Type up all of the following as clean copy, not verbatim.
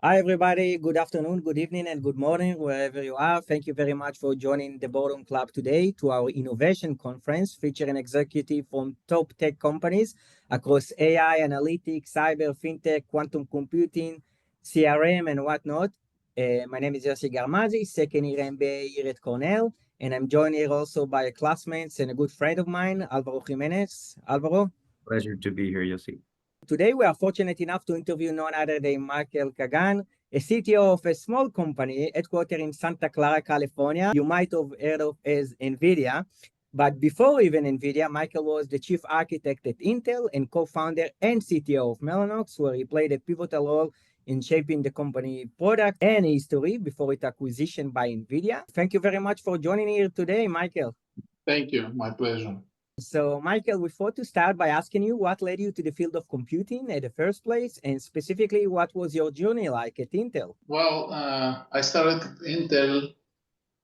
Hi, everybody. Good afternoon, good evening, and good morning, wherever you are. Thank you very much for joining the Boardroom Club today to our innovation conference featuring executives from top tech companies across AI, analytics, cyber, fintech, quantum computing, CRM, and whatnot. My name is Yossi Garmazi, second year MBA here at Cornell, and I'm joined here also by a classmate and a good friend of mine, Alvaro Jimenez. Alvaro. Pleasure to be here, Yossi. Today, we are fortunate enough to interview none other than Michael Kagan, a CTO of a small company headquartered in Santa Clara, California. You might have heard of as Nvidia. But before even Nvidia, Michael was the chief architect at Intel and co-founder and CTO of Mellanox, where he played a pivotal role in shaping the company product and history before its acquisition by Nvidia. Thank you very much for joining here today, Michael. Thank you. My pleasure. So, Michael, we thought to start by asking you what led you to the field of computing in the first place, and specifically, what was your journey like at Intel? Well, I started at Intel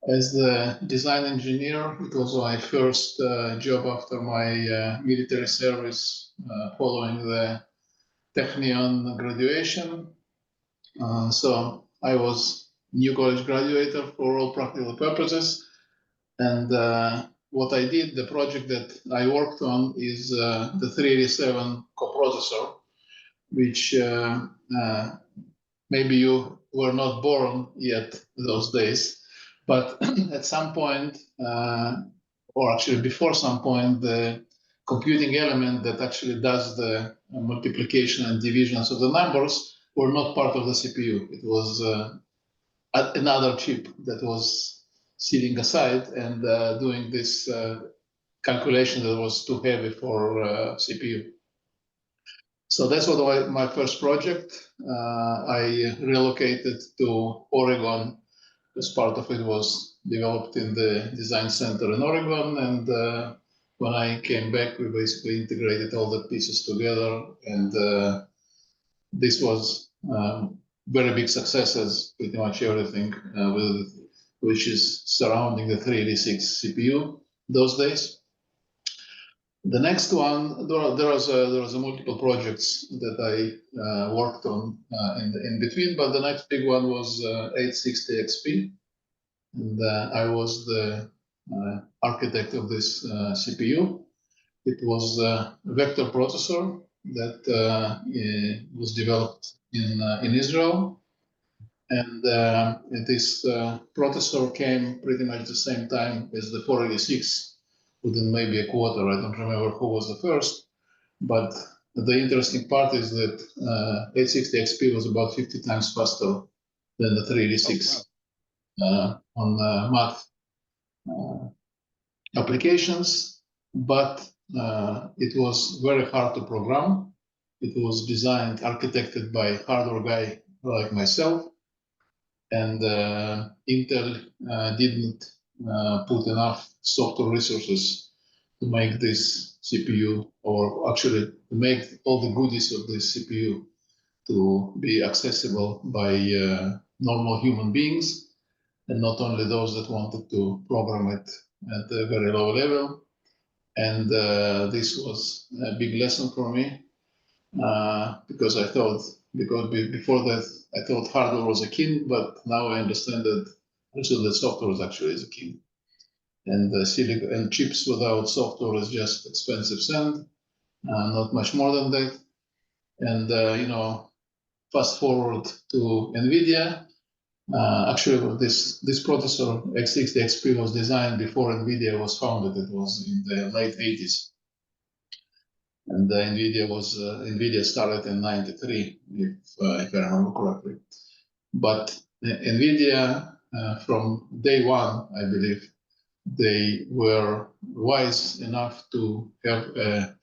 as the design engineer. It was my first job after my military service following the Technion graduation. So I was new college graduate for all practical purposes. And what I did, the project that I worked on is the 387 coprocessor, which maybe you were not born yet those days, but at some point, or actually before some point, the computing element that actually does the multiplication and divisions of the numbers were not part of the CPU. It was another chip that was sitting aside and doing this calculation that was too heavy for CPU. So that's what my first project. I relocated to Oregon, as part of it was developed in the design center in Oregon. And when I came back, we basically integrated all the pieces together. And this was very big successes, pretty much everything which is surrounding the 386 CPU those days. The next one, there was a multiple projects that I worked on in between, but the next big one was 860 XP, and I was the architect of this CPU. It was a vector processor that was developed in Israel. And this processor came pretty much the same time as the 486, within maybe a quarter. I don't remember who was the first. But the interesting part is that 860 XP was about 50 times faster than the 386 on math applications. But it was very hard to program. It was designed, architected by a hardware guy like myself. And Intel didn't put enough software resources to make this CPU, or actually to make all the goodies of this CPU to be accessible by normal human beings, and not only those that wanted to program it at a very low level. And this was a big lesson for me, because before that, I thought hardware was a king, but now I understand that also the software is actually a king. And silicon and chips without software is just expensive sand, not much more than that. And fast forward to Nvidia. Actually, this processor x60 XP was designed before Nvidia was founded. It was in the late 80s. And Nvidia started in '93, if I remember correctly. But Nvidia, from day one, I believe, they were wise enough to have a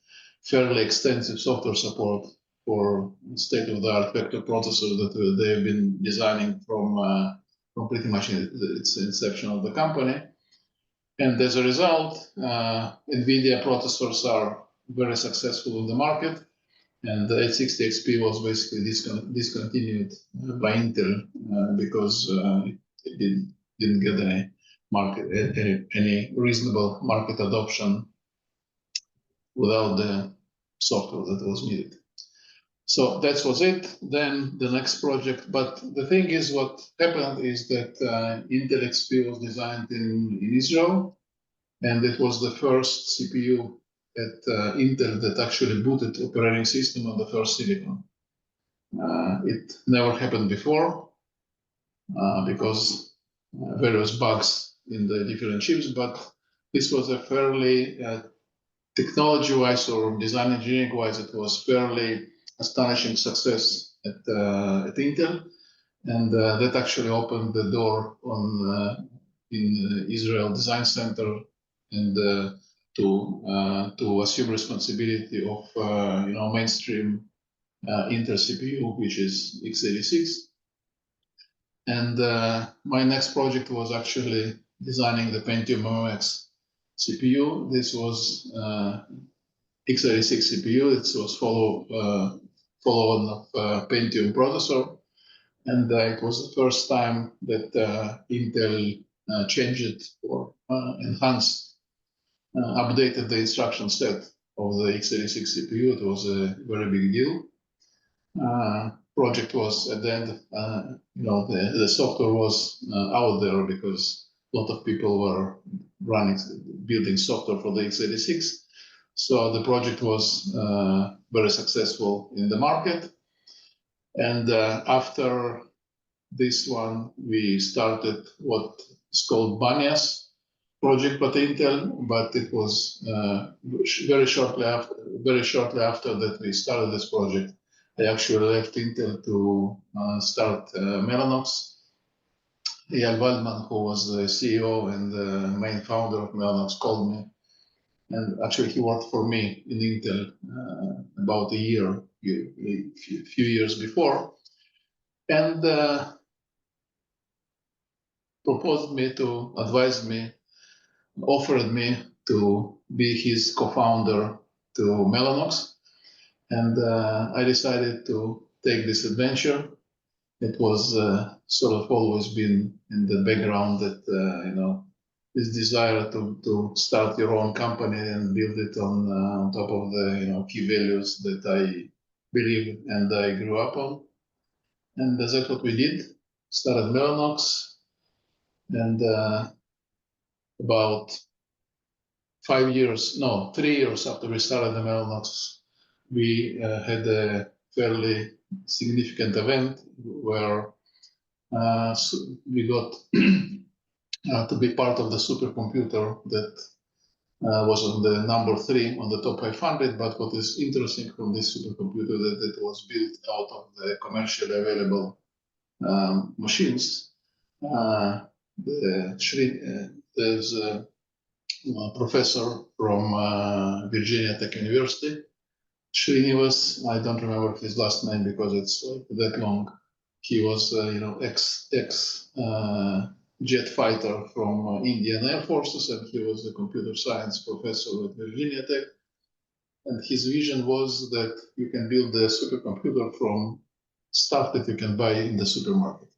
fairly extensive software support for state-of-the-art vector processors that they have been designing from pretty much its inception of the company. And as a result, Nvidia processors are very successful in the market, and the 860 XP was basically discontinued by Intel because it didn't get any reasonable market adoption without the software that was needed. So that was it. Then the next project. But the thing is, what happened is that Intel XP was designed in Israel, and it was the first CPU at Intel that actually booted operating system on the first silicon. It never happened before because various bugs in the different chips, but this was a fairly technology-wise or design engineering-wise, it was fairly astonishing success at Intel, and that actually opened the door on in Israel Design Center and to assume responsibility of mainstream Intel CPU, which is x86. And my next project was actually designing the Pentium MMX CPU. This was x86 CPU. It was follow-on of Pentium processor, and it was the first time that Intel changed it or enhanced, updated the instruction set of the x86 CPU. It was a very big deal. Project was at the end, the software was out there because a lot of people were building software for the x86. So the project was very successful in the market. And after this one, we started what is called Banias project by Intel, but it was very shortly after that we started this project. I actually left Intel to start Mellanox. Eyal Waldman, who was the CEO and the main founder of Mellanox, called me. And actually, he worked for me in Intel about a few years before, and advised me, offered me to be his co-founder to Mellanox. And I decided to take this adventure. It was sort of always been in the background that, this desire to start your own company and build it on top of the, key values that I believe and I grew up on. And that's what we did. Started Mellanox, and about 3 years after we started the Mellanox, we had a fairly significant event where we got to be part of the supercomputer that was on the number 3 on the top 500. But what is interesting from this supercomputer that it was built out of the commercially available machines. There's a professor from Virginia Tech University. Srinivas, I don't remember his last name because it's that long. He was, ex jet fighter from Indian Air Forces, and he was a computer science professor at Virginia Tech. And his vision was that you can build a supercomputer from stuff that you can buy in the supermarket.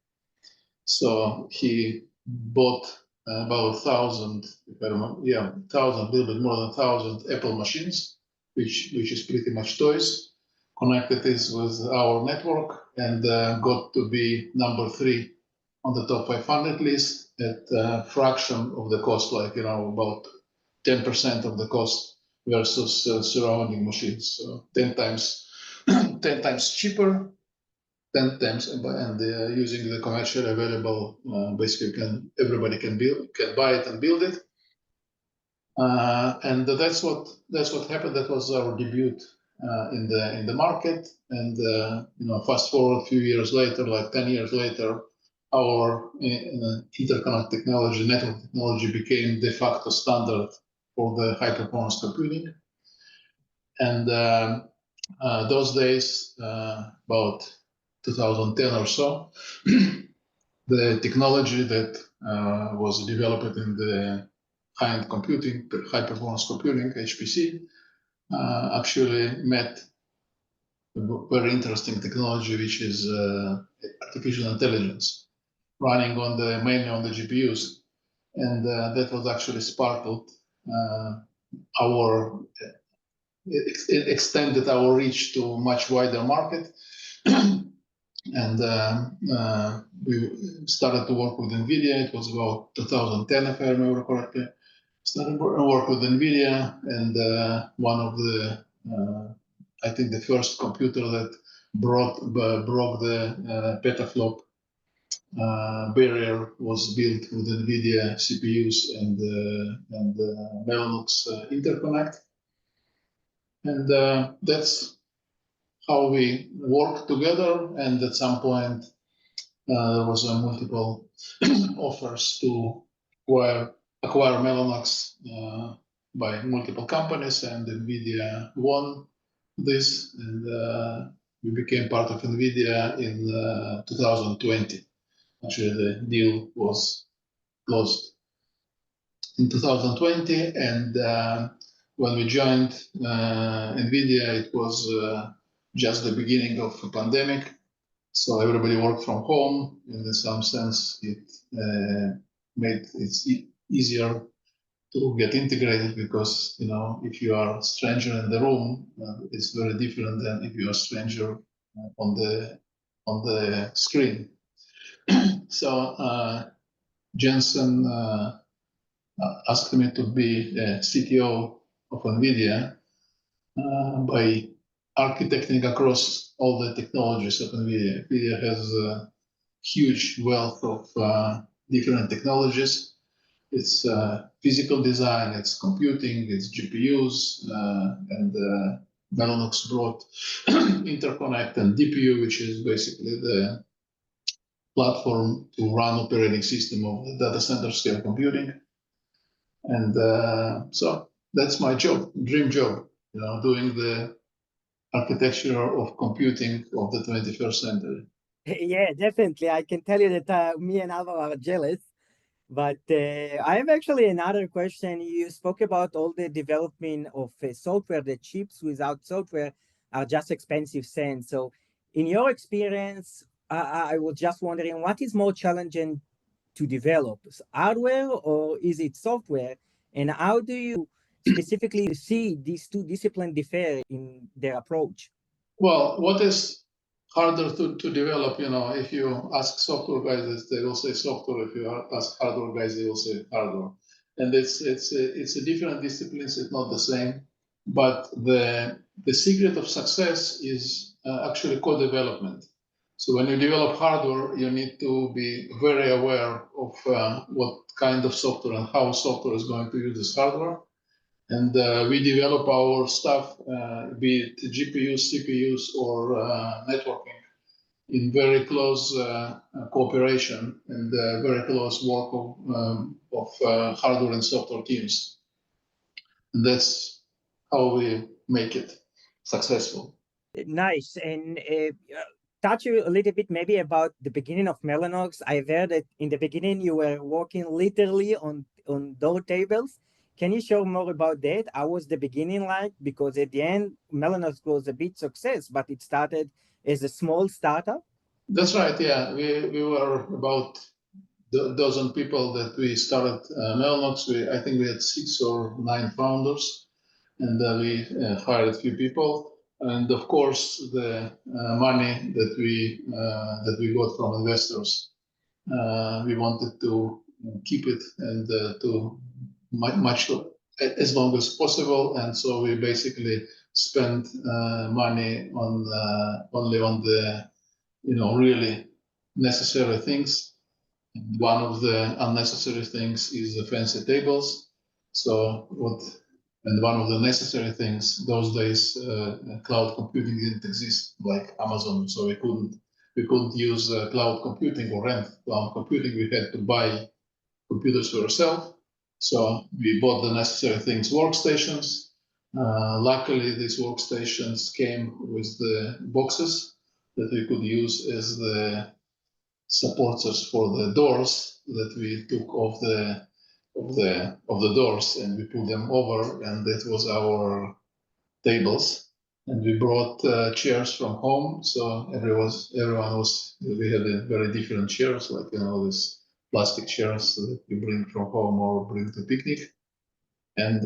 So he bought about 1,000, if I remember, 1,000, a little bit more than 1,000 Apple machines, which is pretty much toys, connected this with our network, and got to be number 3 on the top 500 list at a fraction of the cost, like, about 10% of the cost versus surrounding machines. So 10 times, 10 times cheaper, 10 times, and using the commercially available, basically everybody can buy it and build it. And that's what happened. That was our debut in the market. And fast forward a few years later, like 10 years later, our interconnect technology, network technology, became de facto standard for the high performance computing. And those days, about 2010 or so, the technology that was developed in the high-end computing, high-performance computing, HPC, actually met a very interesting technology, which is artificial intelligence, running mainly on the GPUs. And that was actually sparkled our it extended our reach to much wider market. And we started to work with Nvidia. It was about 2010, if I remember correctly. Started to work with Nvidia, and one of the, I think the first computer that broke the petaflop barrier was built with Nvidia CPUs and Mellanox interconnect. And that's how we work together. And at some point, there was multiple offers to acquire Mellanox by multiple companies, and Nvidia won this, and we became part of Nvidia in 2020. Actually, the deal was closed in 2020, and when we joined Nvidia, it was just the beginning of a pandemic. So everybody worked from home, and in some sense, it made it easier to get integrated, because if you are a stranger in the room, it's very different than if you are a stranger on the screen. So Jensen asked me to be CTO of Nvidia by architecting across all the technologies of Nvidia. Nvidia has a huge wealth of different technologies. It's physical design, it's computing, it's GPUs, and Mellanox brought interconnect and DPU, which is basically the platform to run operating system of the data center scale computing. And so that's my job, dream job, doing the architecture of computing of the 21st century. Yeah, definitely. I can tell you that me and Alvaro are jealous. But I have actually another question. You spoke about all the development of software. The chips without software are just expensive cents. So in your experience, I was just wondering, what is more challenging to develop, hardware or is it software? And how do you specifically see these two disciplines differ in their approach? Well, what is harder to develop, if you ask software guys, they will say software. If you ask hardware guys, they will say hardware. And it's a different disciplines, it's not the same. But the secret of success is actually co-development. So when you develop hardware, you need to be very aware of what kind of software and how software is going to use this hardware. And we develop our stuff, be it GPUs, CPUs, or networking, in very close cooperation and very close work of hardware and software teams. And that's how we make it successful. Nice. And touch a little bit maybe about the beginning of Mellanox. I've heard that in the beginning you were working literally on door tables. Can you share more about that? How was the beginning like? Because at the end, Mellanox was a big success, but it started as a small startup. That's right, yeah. We were about a dozen people that we started Mellanox. I think we had 6 or 9 founders, and we hired a few people. And of course, the money that we got from investors, we wanted to keep it and to much as long as possible. And so we basically spent money on only on the really necessary things. One of the unnecessary things is the fancy tables. And one of the necessary things, those days, cloud computing didn't exist like Amazon, so we couldn't use cloud computing or rent cloud computing. We had to buy computers for ourselves. So we bought the necessary things, workstations. Luckily, these workstations came with the boxes that we could use as the supporters for the doors that we took off the doors, and we put them over, and that was our tables. And we brought chairs from home, so we had a very different chairs, like these plastic chairs that you bring from home or bring to picnic. And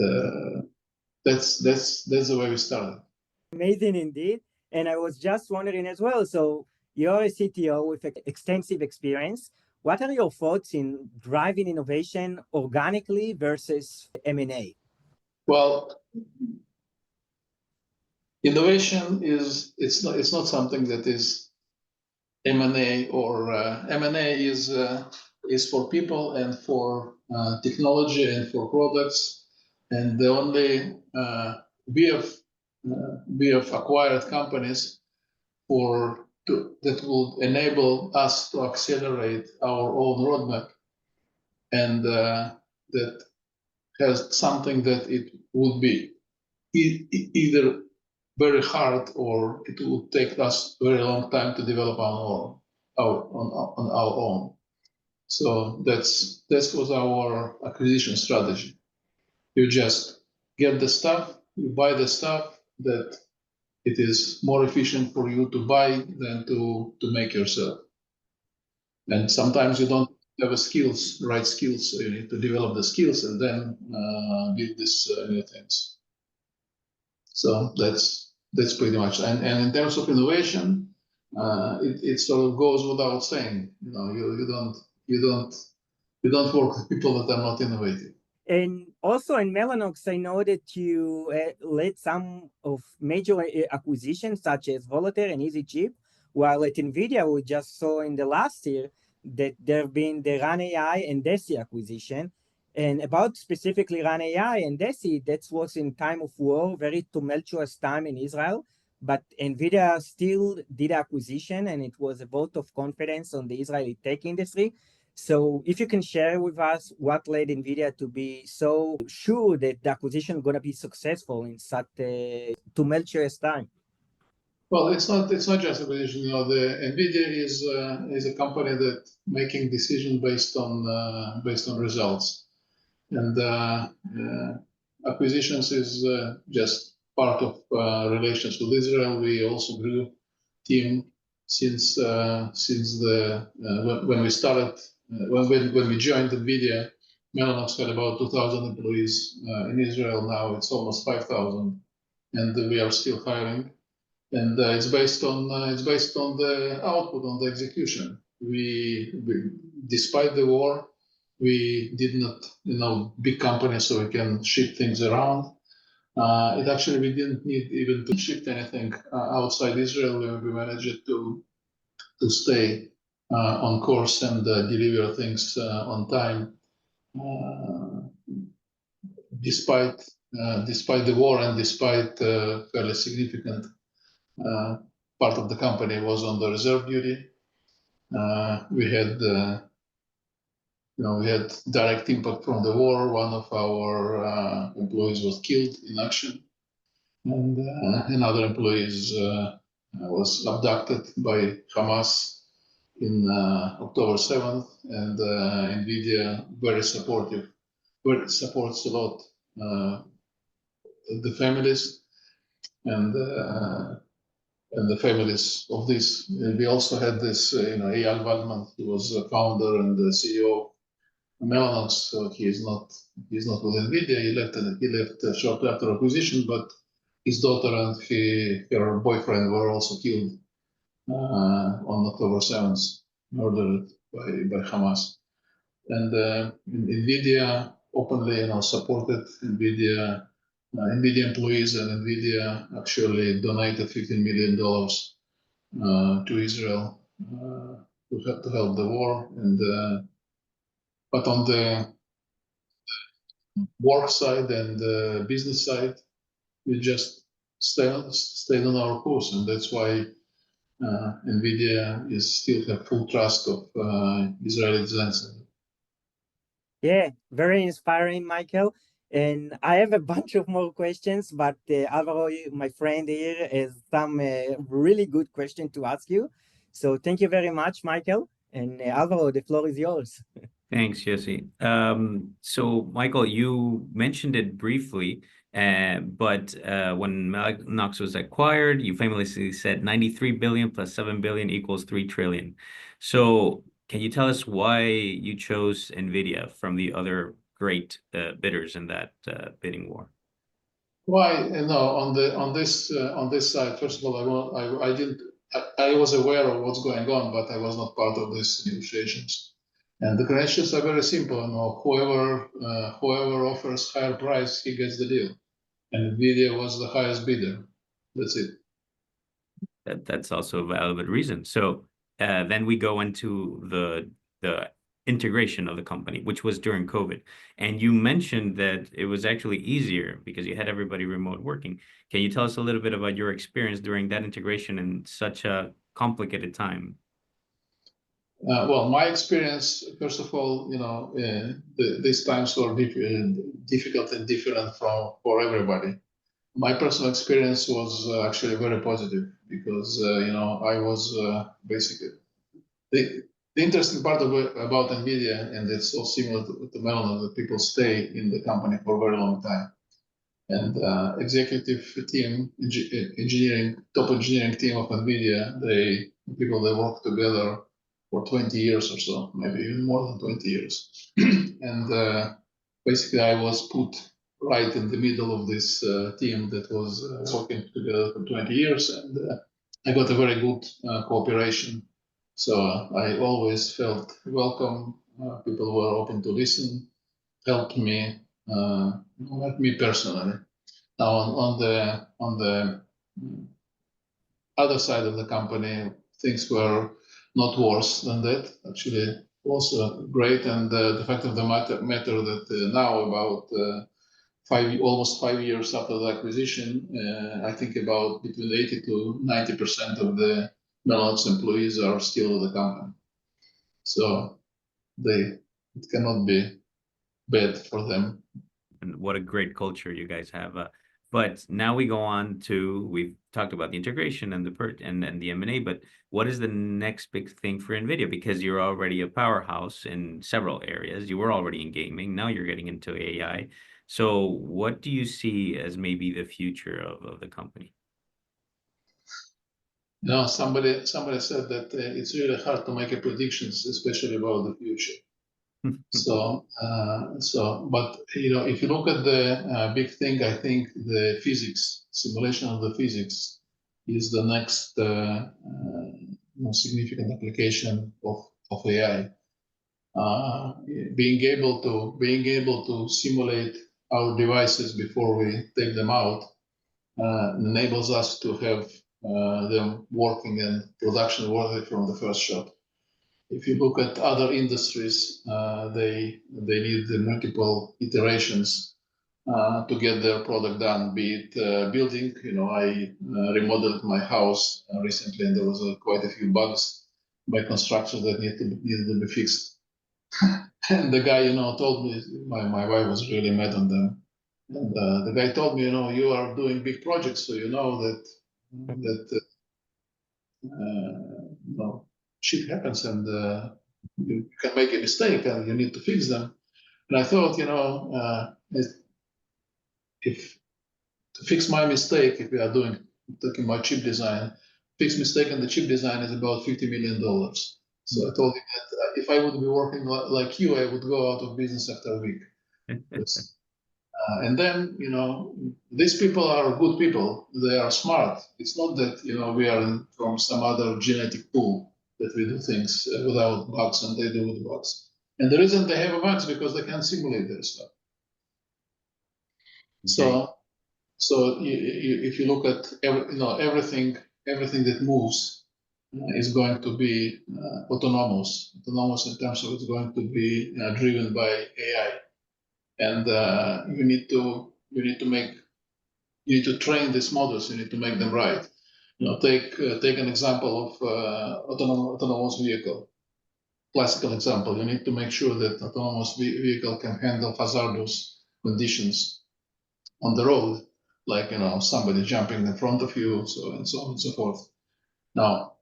that's the way we started. Amazing indeed. And I was just wondering as well, so you're a CTO with extensive experience. What are your thoughts in driving innovation organically versus M&A? Well, innovation it's not something that is M&A or M&A is for people and for technology and for products, and the only we have acquired companies that will enable us to accelerate our own roadmap, and that has something that it would be either very hard or it would take us a very long time to develop on our own. So that was our acquisition strategy. You just get the stuff, you buy the stuff that it is more efficient for you to buy than to make yourself. And sometimes you don't have the right skills, so you need to develop the skills and then build these new things. So that's pretty much. And in terms of innovation, it sort of goes without saying. You don't work with people that are not innovative. And also in Mellanox, I know that you led some of major acquisitions such as Volater and EasyChip, while at Nvidia, we just saw in the last year that there have been the Run AI and Deci acquisition. And about specifically Run AI and Deci, that was in time of war, very tumultuous time in Israel. But Nvidia still did acquisition, and it was a vote of confidence on the Israeli tech industry. So if you can share with us what led NVIDIA to be so sure that the acquisition is going to be successful in such a tumultuous time. Well, it's not just acquisition. The NVIDIA is a company that making decision based on results, and acquisitions is just part of relations with Israel. We also grew team since when we started. When we joined NVIDIA, Mellanox had about 2,000 employees in Israel. Now it's almost 5,000, and we are still hiring. And it's based on the output, on the execution. Despite the war, we did not, big company, so we can ship things around. We didn't need even to ship anything outside Israel. We managed to stay on course and deliver things on time, despite the war and despite fairly significant part of the company was on the reserve duty. We had direct impact from the war. One of our employees was killed in action, and another employee was abducted by Hamas in October 7th, and NVIDIA very supportive, supports a lot the families and the families of this. We also had this, Eyal Waldman, he was a founder and the CEO of Mellanox, so he is not with NVIDIA. He left shortly after acquisition, but his daughter and her boyfriend were also killed on October 7th, murdered by Hamas. And NVIDIA openly, supported NVIDIA employees, and NVIDIA actually donated $15 million to Israel to help the war. And but on the work side and the business side, we just stayed on our course, and that's why NVIDIA still have full trust of Israeli design center. Yeah, very inspiring, Michael. And I have a bunch of more questions, but Alvaro, my friend here, has some really good question to ask you. So thank you very much, Michael. And Alvaro, the floor is yours. Thanks, Jesse. So, Michael, you mentioned it briefly, but when Mellanox was acquired, you famously said 93 billion plus 7 billion equals 3 trillion. So can you tell us why you chose NVIDIA from the other great bidders in that bidding war? Why? No, on this side. First of all, I was aware of what's going on, but I was not part of these negotiations. And the credentials are very simple. You know, whoever offers higher price, he gets the deal. And Nvidia was the highest bidder. That's it. That's also a valid reason. So then we go into the integration of the company, which was during COVID. And you mentioned that it was actually easier because you had everybody remote working. Can you tell us a little bit about your experience during that integration in such a complicated time? Well, my experience, first of all, you know, these times were difficult and different for everybody. My personal experience was actually very positive because, you know, I was basically the interesting part about NVIDIA, and it's so similar to Mellanox, that people stay in the company for a very long time. And executive team, top engineering team of NVIDIA, people work together for 20 years or so, maybe even more than 20 years. And basically, I was put right in the middle of this team that was working together for 20 years, and I got a very good cooperation. So I always felt welcome. People were open to listen, helped me personally. Now on the other side of the company, things were not worse than that. Actually, also great. And the fact of the matter that now, about almost 5 years after the acquisition, I think about between 80 to 90% of the Mellanox employees are still with the company. So it cannot be bad for them. And what a great culture you guys have. But now we go on to, we've talked about the integration and the M&A, but what is the next big thing for NVIDIA? Because you're already a powerhouse in several areas. You were already in gaming. Now you're getting into AI. So what do you see as maybe the future of the company? No, somebody said that it's really hard to make a predictions, especially about the future. But you know, if you look at the big thing, I think the physics, simulation of the physics, is the next significant application of AI. Being able to simulate our devices before we take them out enables us to have them working and production worthy from the first shot. If you look at other industries, they need the multiple iterations to get their product done. Be it building, you know, I remodeled my house recently, and there was quite a few bugs by construction that needed to be fixed. And the guy, you know, told me, my wife was really mad on them. And the guy told me, you know, you are doing big projects, so you know that you know, shit happens, and you can make a mistake, and you need to fix them. And I thought, you know, if to fix my mistake, if we are talking about chip design, fix mistake in the chip design is about $50 million. So I told him that if I would be working like you, I would go out of business after a week. Yes. And then, you know, these people are good people. They are smart. It's not that, you know, we are from some other genetic pool that we do things without bugs and they do with bugs. And the reason they have bugs because they can simulate their stuff. Okay. So if you look at everything that moves is going to be autonomous in terms of it's going to be driven by AI. And you need to train these models. You need to make them right. You know, take an example of autonomous vehicle. Classical example. You need to make sure that autonomous vehicle can handle hazardous conditions on the road, like, you know, somebody jumping in front of you, so on and so forth. Now,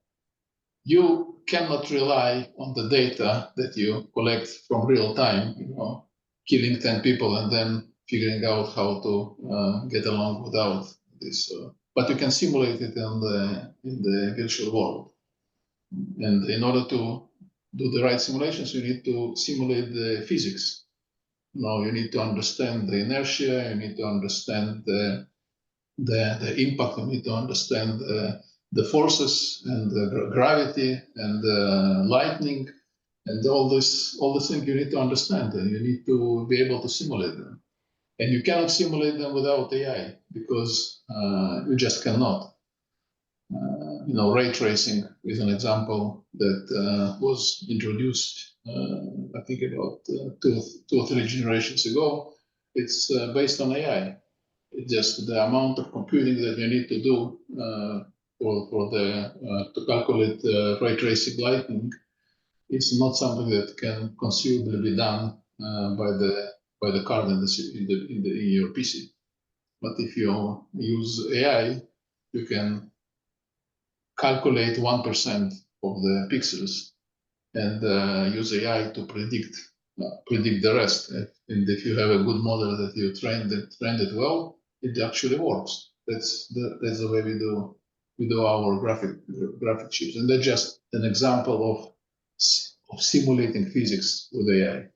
you cannot rely on the data that you collect from real time. You know, killing 10 people and then figuring out how to get along without this. But you can simulate it in the virtual world. And in order to do the right simulations, you need to simulate the physics. You know, you need to understand the inertia, you need to understand the the impact. You need to understand the forces and the gravity and the lightning and all these things you need to understand, and you need to be able to simulate them. And you cannot simulate them without AI because you just cannot. Ray tracing is an example that was introduced, I think, about two or three generations ago. It's based on AI. It's just the amount of computing that you need to do to calculate ray tracing lightning. It's not something that can conceivably be done by the card in your PC. But if you use AI, you can calculate 1% of the pixels and use AI to predict the rest. And if you have a good model that you trained it well, it actually works. That's the way we do our graphic chips, and that's just an example of simulating physics with AI.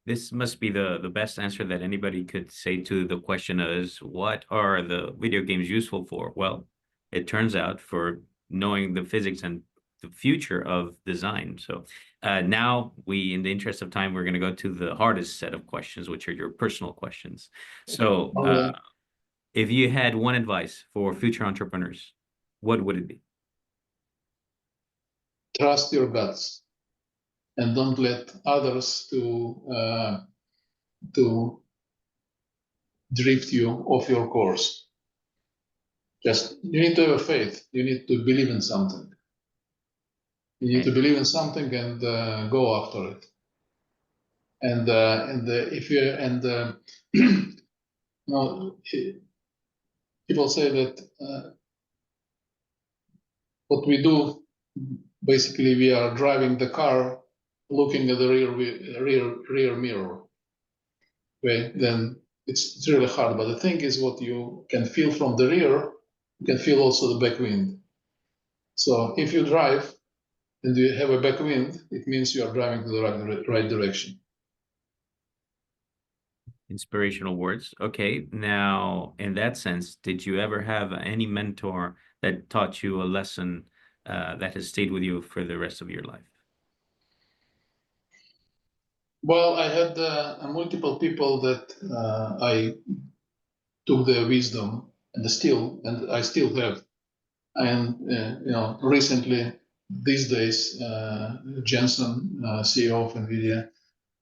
This must be the best answer that anybody could say to the question is, what are the video games useful for? Well, it turns out for knowing the physics and the future of design. So now in the interest of time, we're going to go to the hardest set of questions, which are your personal questions. So if you had one advice for future entrepreneurs, what would it be? Trust your guts and don't let others to drift you off your course. Just, you need to have faith. You need to believe in something. You need to believe in something and go after it. And if you people say that what we do, basically, we are driving the car, looking at the rear mirror. Okay, then it's really hard. But the thing is, what you can feel from the rear, you can feel also the back wind. So if you drive and you have a back wind, it means you are driving to the right direction. Inspirational words. Okay. Now, in that sense, did you ever have any mentor that taught you a lesson that has stayed with you for the rest of your life? Well, I had multiple people that I took their wisdom, and I still have. And recently, these days, Jensen, CEO of Nvidia,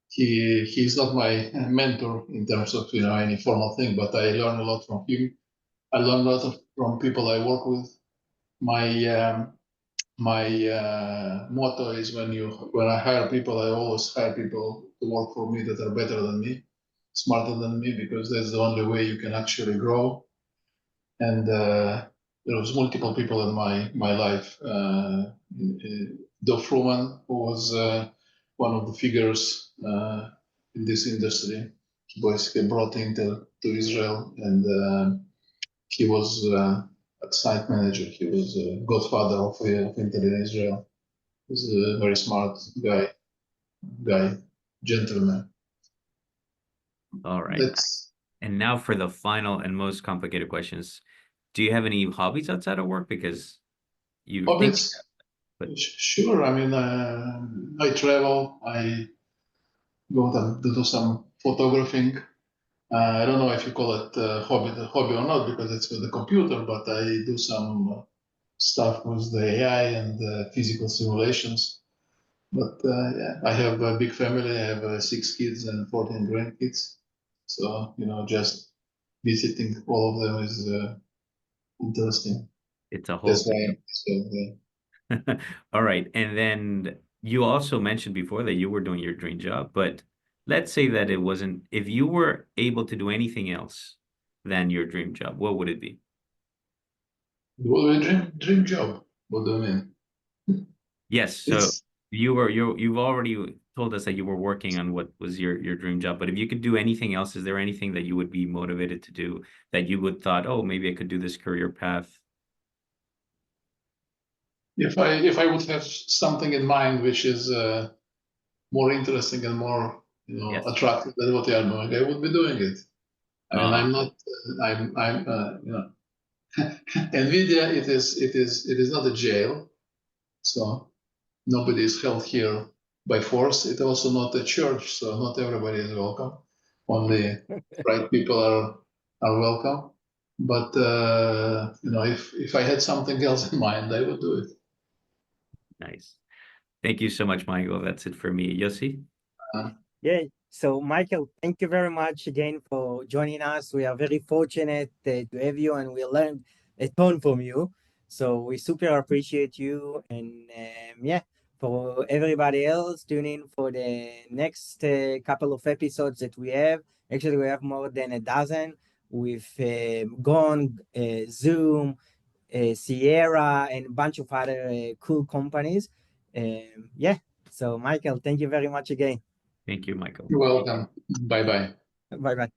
he's not my mentor in terms of any formal thing, but I learn a lot from him. I learn a lot from people I work with. My motto is when I hire people, I always hire people to work for me that are better than me, smarter than me, because that's the only way you can actually grow. And there was multiple people in my life. Dov Fruman, who was one of the figures in this industry, he basically brought into Israel, and he was a site manager. He was a godfather of Intel in Israel. He's a very smart guy, gentleman. All right. And now for the final and most complicated questions. Do you have any hobbies outside of work? Because you hobbies? Sure. I mean, I travel. I go to do some photographing. I don't know if you call it hobby or not, because it's with the computer, but I do some stuff with the AI and physical simulations. But yeah, I have a big family. I have 6 kids and 14 grandkids. So, just visiting all of them is interesting. It's a whole thing. Yeah. All right. And then you also mentioned before that you were doing your dream job, but let's say that it wasn't, if you were able to do anything else than your dream job, what would it be? What would a dream job? What do you mean? Yes. So you've already told us that you were working on what was your dream job, but if you could do anything else, is there anything that you would be motivated to do that you would thought, oh, maybe I could do this career path? If I would have something in mind which is more interesting and more attractive than what I am doing, I would be doing it. And I'm not. You know, Nvidia. It is not a jail, so nobody is held here by force. It's also not a church, so not everybody is welcome. Only right people are welcome. But you know, if I had something else in mind, I would do it. Nice. Thank you so much, Michael. That's it for me. Yossi? Yeah. So, Michael, thank you very much again for joining us. We are very fortunate to have you, and we learned a ton from you. So we super appreciate you. And yeah, for everybody else, tune in for the next couple of episodes that we have. Actually, we have more than a dozen with Gong, Zoom, Sierra, and a bunch of other cool companies. Yeah. So, Michael, thank you very much again. Thank you, Michael. You're welcome. Bye bye. Bye bye.